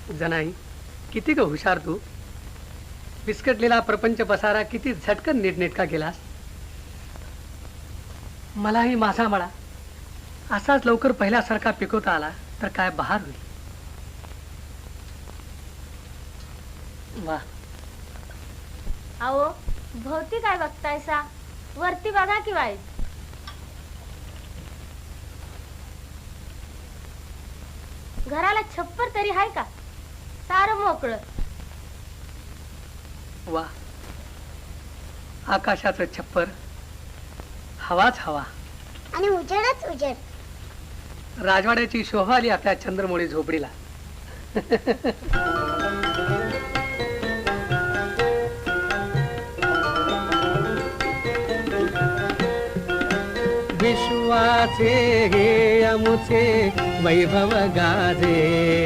जनाई, किती ग हुशार तू. विस्कटलेला प्रपंच पसारा किती झटकन नीटनेटका केलास. मलाही माझा मळा असाच लवकर पहिल्यासारखा पिकवता आला तर काय बहार होईल. वा. अहो, भोवती काय बघतायसा? वरती बघा की वाईट. घराला छप्पर तरी आहे का? सारं मोकळं. वा. आकाशाचं छप्पर, हवाच हवा आणि उजेडच उजेड. राजवाड्याची शोभा आली आपल्या चंद्रमोळी झोपडीला. विश्वाचे हे अमुचे वैभव गाजे.